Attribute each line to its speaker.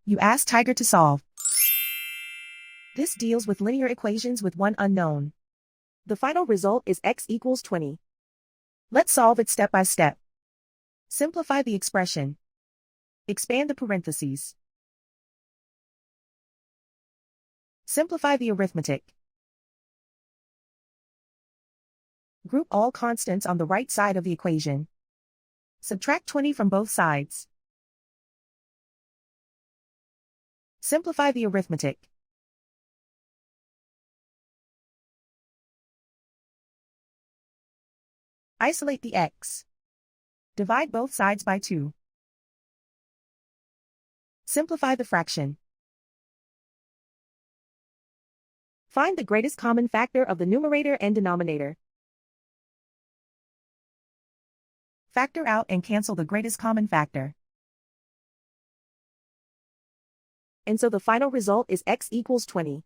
Speaker 1: You ask Tiger to solve. This deals with linear equations with one unknown. The final result is x equals 20. Let's solve it step by step. Simplify the expression. Expand the parentheses. Simplify the arithmetic. Group all constants on the right side of the equation. Subtract 20 from both sides. Simplify the arithmetic. Isolate the x. Divide both sides by 2. Simplify the fraction. Find the greatest common factor of the numerator and denominator. Factor out and cancel the greatest common factor. And so the final result is x equals 20.